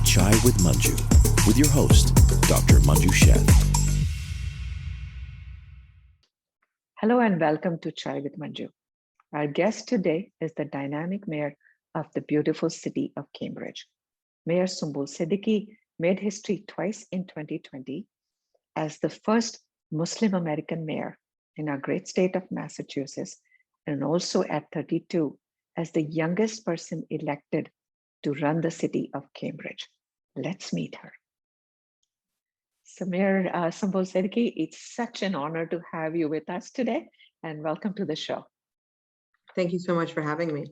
Chai with Manju, with your host, Dr. Manju Sheth. Hello and welcome to Chai with Manju. Our guest today is the dynamic mayor of the beautiful city of Cambridge. Mayor Sumbul Siddiqui made history twice in 2020 as the first Muslim American mayor in our great state of Massachusetts, and also at 32 as the youngest person elected to run the city of Cambridge. Let's meet her. So Mayor Sumbul Siddiqui, it's such an honor to have you with us today, and welcome to the show. Thank you so much for having me.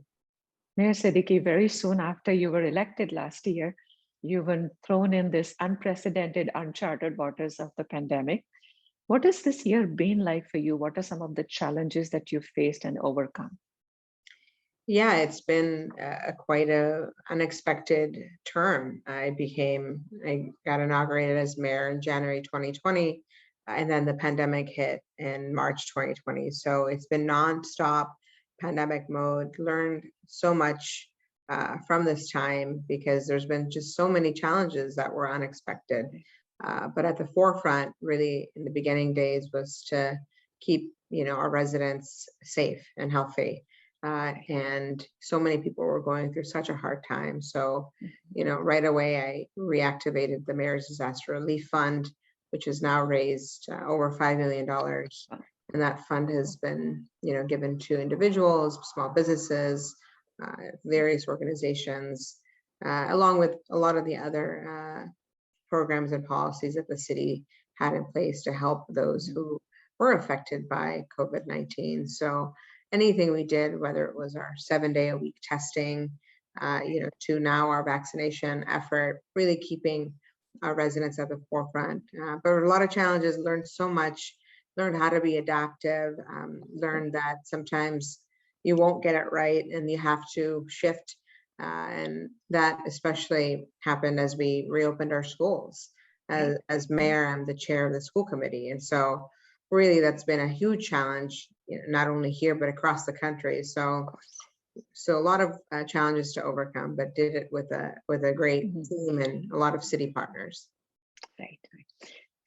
Mayor Siddiqui, very soon after you were elected last year, you were thrown in this unprecedented, uncharted waters of the pandemic. What has this year been like for you? What are some of the challenges that you faced and overcome? Yeah, it's been quite a unexpected term. I got inaugurated as mayor in January 2020, and then the pandemic hit in March 2020. So it's been nonstop pandemic mode. Learned so much from this time because there's been just so many challenges that were unexpected. But at the forefront, really, in the beginning days, was to keep our residents safe and healthy. And so many people were going through such a hard time. So, right away, I reactivated the Mayor's Disaster Relief Fund, which has now raised over $5 million. And that fund has been, given to individuals, small businesses, various organizations, along with a lot of the other programs and policies that the city had in place to help those who were affected by COVID-19. So anything we did, whether it was our 7-day-a-week testing, to now our vaccination effort, really keeping our residents at the forefront. But a lot of challenges, learned so much, learned how to be adaptive, learned that sometimes you won't get it right and you have to shift. And that especially happened as we reopened our schools. As mayor, I'm the chair of the school committee. And so really that's been a huge challenge, not only here, but across the country. So a lot of challenges to overcome, but did it with a great team and a lot of city partners. Right.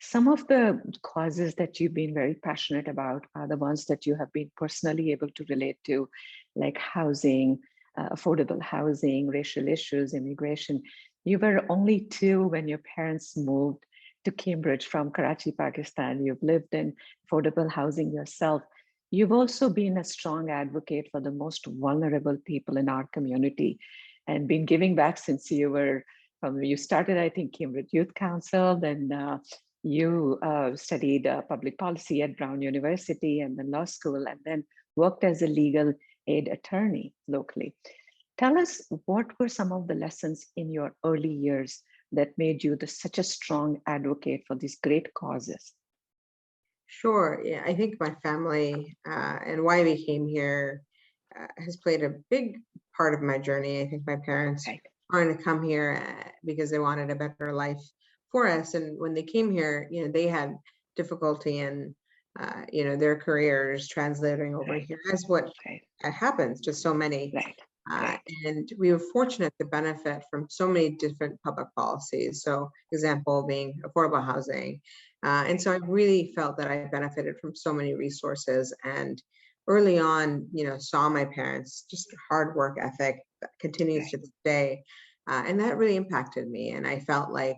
Some of the causes that you've been very passionate about are the ones that you have been personally able to relate to, like housing, affordable housing, racial issues, immigration. You were only 2 when your parents moved to Cambridge from Karachi, Pakistan. You've lived in affordable housing yourself. You've also been a strong advocate for the most vulnerable people in our community and been giving back since you started, I think, Cambridge Youth Council, then you studied public policy at Brown University and then law school, and then worked as a legal aid attorney locally. Tell us, what were some of the lessons in your early years that made you such a strong advocate for these great causes? Sure. Yeah, I think my family and why we came here has played a big part of my journey. I think my parents wanted to come here because they wanted a better life for us. And when they came here, they had difficulty in, their careers translating over here. That's what happens to so many. And we were fortunate to benefit from so many different public policies. So example being affordable housing. And so I really felt that I benefited from so many resources, and early on, saw my parents, just hard work ethic that continues to this day. And that really impacted me. And I felt like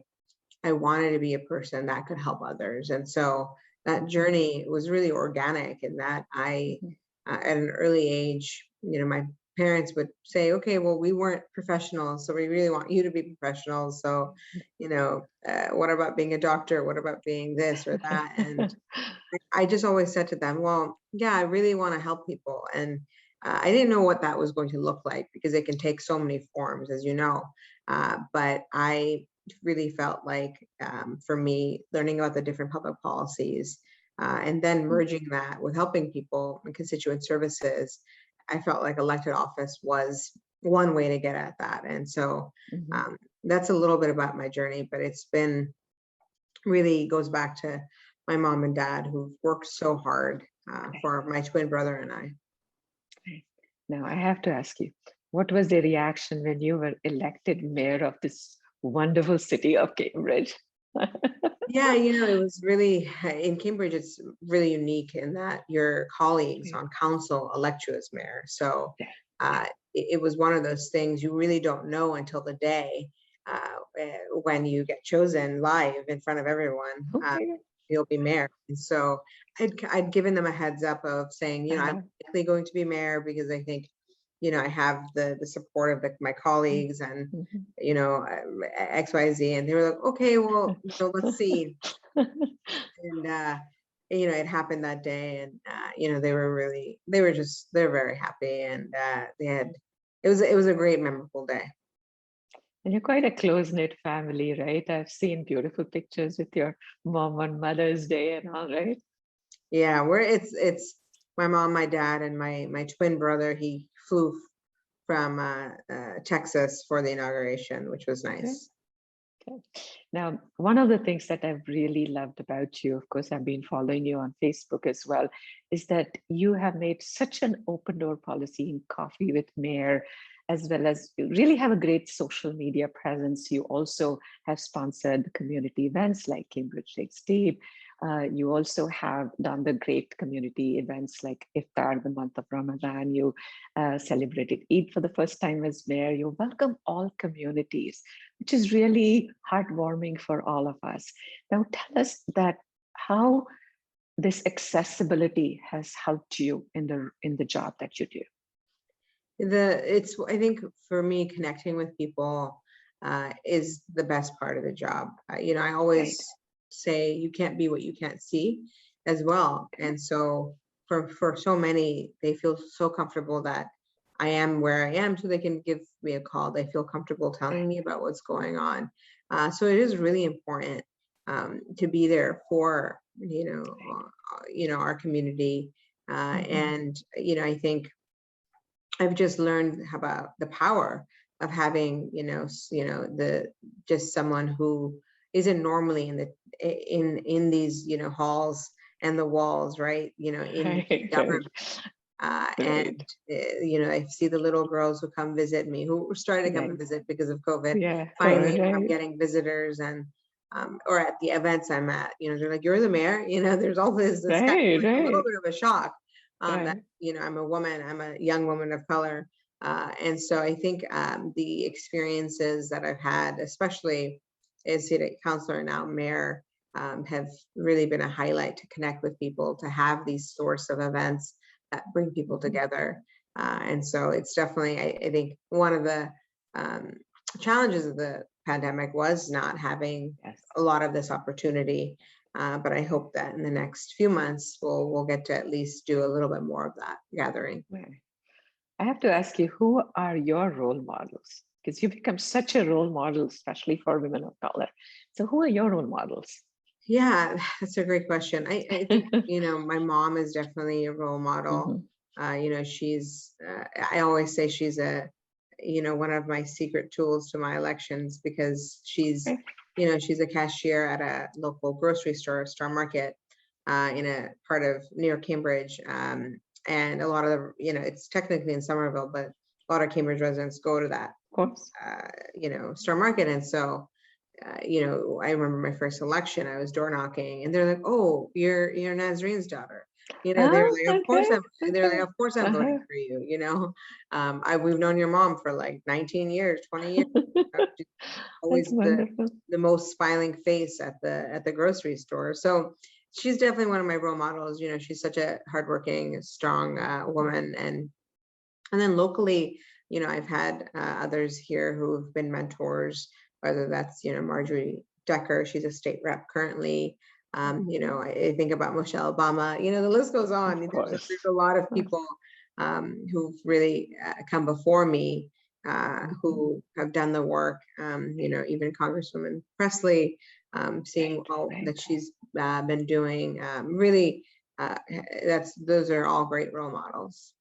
I wanted to be a person that could help others. And so that journey was really organic in that I, at an early age, my parents would say, okay, well, we weren't professionals, so we really want you to be professionals. So, what about being a doctor? What about being this or that? And I just always said to them, well, yeah, I really want to help people. And I didn't know what that was going to look like because it can take so many forms, as you know. But I really felt like, for me, learning about the different public policies and then merging that with helping people in constituent services, I felt like elected office was one way to get at that. And so that's a little bit about my journey, but it's been really goes back to my mom and dad who've worked so hard for my twin brother and I. Now I have to ask you, what was the reaction when you were elected mayor of this wonderful city of Cambridge. Yeah, it was really, in Cambridge, it's really unique in that your colleagues on council elect you as mayor. So it was one of those things you really don't know until the day when you get chosen live in front of everyone. Okay. You'll be mayor. And so I'd given them a heads up of saying, I'm likely going to be mayor because I think, I have the support of my colleagues and, XYZ. And they were like, okay, well, let's see. And, it happened that day, and, they're very happy. And it was a great, memorable day. And you're quite a close-knit family, right? I've seen beautiful pictures with your mom on Mother's Day and all, right? Yeah, it's my mom, my dad, and my twin brother. He flew from Texas for the inauguration, which was nice. Okay. Now, one of the things that I've really loved about you, of course, I've been following you on Facebook as well, is that you have made such an open door policy in Coffee with Mayor, as well as you really have a great social media presence. You also have sponsored community events like Cambridge Takes Deep. You also have done the great community events like Iftar, the month of Ramadan. You celebrated Eid for the first time as mayor. You welcome all communities, which is really heartwarming for all of us. Now tell us that how this accessibility has helped you in the job that you do. I think for me, connecting with people is the best part of the job. I always say you can't be what you can't see as well. And so for so many, they feel so comfortable that I am where I am, so they can give me a call. They feel comfortable telling me about what's going on. So it is really important to be there for, our community. And, I think I've just learned about the power of having, just someone who isn't normally in these, halls and the walls, right? In government. And I see the little girls who come visit me, who started to come and visit because of COVID. Finally, I'm getting visitors, and or at the events I'm at, they're like, "You're the mayor." There's always this kind of, a little bit of a shock that I'm a woman, I'm a young woman of color, and so I think the experiences that I've had, especially as city councilor, now mayor, have really been a highlight to connect with people, to have these sorts of events that bring people together. And so it's definitely, I think, one of the challenges of the pandemic was not having a lot of this opportunity. But I hope that in the next few months, we'll get to at least do a little bit more of that gathering. I have to ask you, who are your role models? Because you've become such a role model, especially for women of color. So who are your role models? Yeah, that's a great question. I think, my mom is definitely a role model. She's, I always say she's one of my secret tools to my elections, because she's a cashier at a local grocery store, Star Market, in a part of near Cambridge. And a lot of the, it's technically in Somerville, but a lot of Cambridge residents go to that, Star Market. And so, I remember my first election, I was door knocking, and they're like, "Oh, you're Nazreen's daughter." They're like, "Of course I'm voting for you." We've known your mom for like 19 years, 20 years. She's always the most smiling face at the grocery store. So she's definitely one of my role models. She's such a hardworking, strong woman. And then locally, I've had others here who've been mentors, whether that's, Marjorie Decker, she's a state rep currently. I think about Michelle Obama, the list goes on. There's a lot of people who've really come before me, who have done the work, even Congresswoman Presley, seeing all that she's been doing. Really, those are all great role models.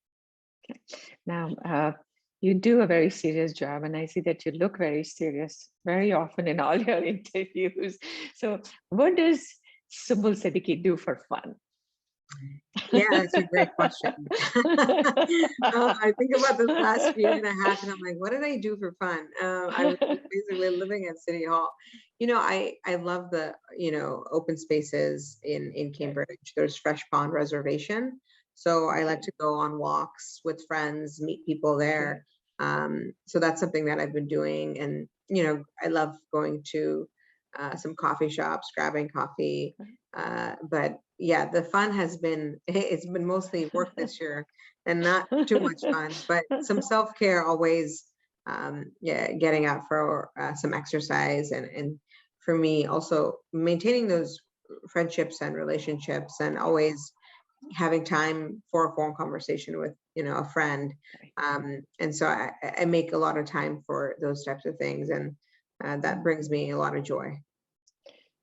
Now, you do a very serious job, and I see that you look very serious very often in all your interviews. So what does Sumbul Siddiqui do for fun? Yeah, that's a great question. I think about the last year and a half, and I'm like, what did I do for fun? I was basically living at City Hall. I love the open spaces in Cambridge. There's Fresh Pond Reservation, so I like to go on walks with friends, meet people there. So that's something that I've been doing, and I love going to some coffee shops, grabbing coffee. But yeah, the fun has been, it's been mostly work this year and not too much fun, but some self-care always, getting out for some exercise. And for me also maintaining those friendships and relationships, and always having time for a phone conversation with, a friend. And so I make a lot of time for those types of things. And that brings me a lot of joy.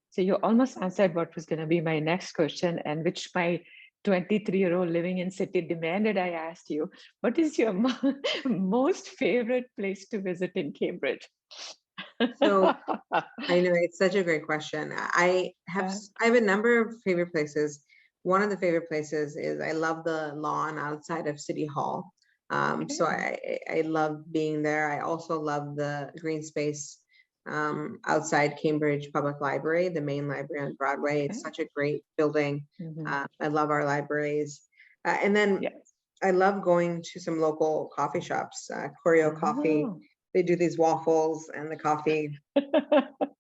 So you almost answered what was going to be my next question, and which my 23-year-old living in city demanded I asked you. What is your most favorite place to visit in Cambridge? So I know it's such a great question. I have a number of favorite places. One of the favorite places is I love the lawn outside of City Hall. So I love being there. I also love the green space outside Cambridge Public Library, the main library on Broadway. It's such a great building. I love our libraries. And then I love going to some local coffee shops, Choreo Coffee. They do these waffles and the coffee.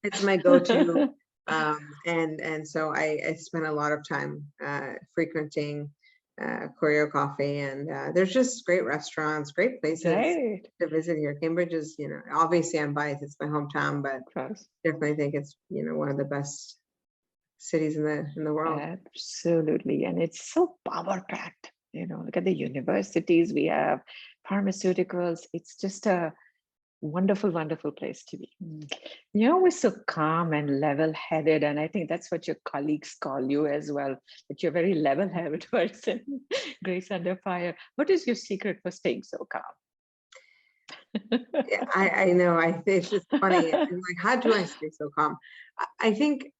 It's my go-to. And so I spend a lot of time frequenting Choreo Coffee, and there's just great restaurants, great places to visit here. Cambridge is, obviously I'm biased, it's my hometown, but definitely think it's, one of the best cities in the world. Absolutely. And it's so power packed. Look at the universities we have, pharmaceuticals. It's just a wonderful, wonderful place to be. You're always so calm and level-headed, and I think that's what your colleagues call you as well, that you're a very level-headed person. Grace under fire. What is your secret for staying so calm? Yeah, I know. It's just funny. I'm like, how do I stay so calm? I think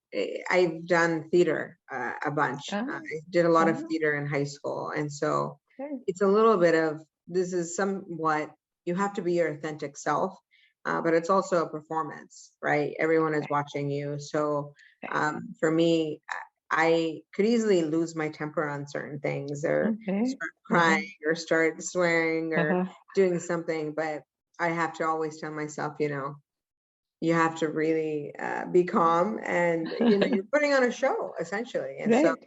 I've done theater a bunch. I did a lot of theater in high school, and so it's a little bit of, this is somewhat, you have to be your authentic self, but it's also a performance, right? Everyone is watching you. So for me, I could easily lose my temper on certain things, or start crying, or start swearing, or doing something. But I have to always tell myself, you have to really be calm, and you're putting on a show essentially. And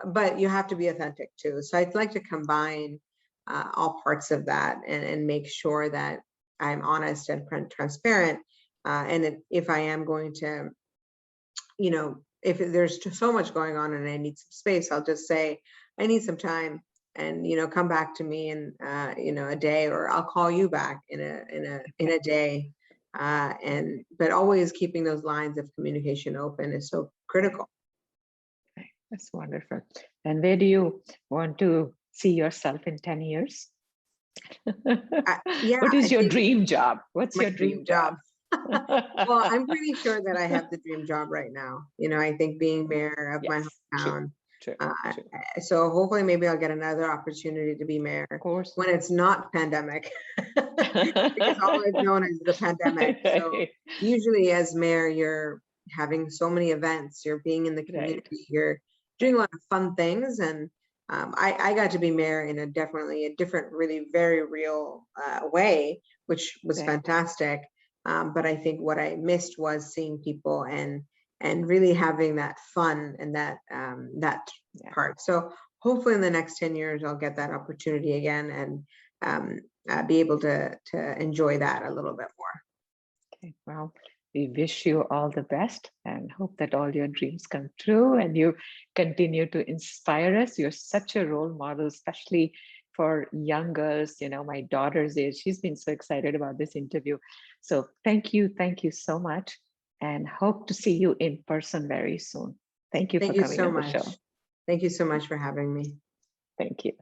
but you have to be authentic too. So I'd like to combine all parts of that, and make sure that I'm honest and transparent. And if I am going to, if there's just so much going on and I need some space, I'll just say, I need some time, and, come back to me in, a day, or I'll call you back in a day. But always keeping those lines of communication open is so critical. That's wonderful. And where do you want to see yourself in 10 years? What is your dream job? What's your dream job? Well, I'm pretty sure that I have the dream job right now. I think being mayor of my hometown. True. So hopefully maybe I'll get another opportunity to be mayor when it's not pandemic, because all I've known is the pandemic. So usually as mayor, you're having so many events, you're being in the community, you're doing a lot of fun things. And I got to be mayor in a different, really very real way, which was fantastic. But I think what I missed was seeing people and really having that fun and that part. So hopefully in the next 10 years, I'll get that opportunity again, and be able to enjoy that a little bit more. Okay, well, we wish you all the best and hope that all your dreams come true and you continue to inspire us. You're such a role model, especially for young girls, my daughter's age. She's been so excited about this interview. So thank you so much, and hope to see you in person very soon. Thank you for coming on the show. Thank you so much for having me. Thank you.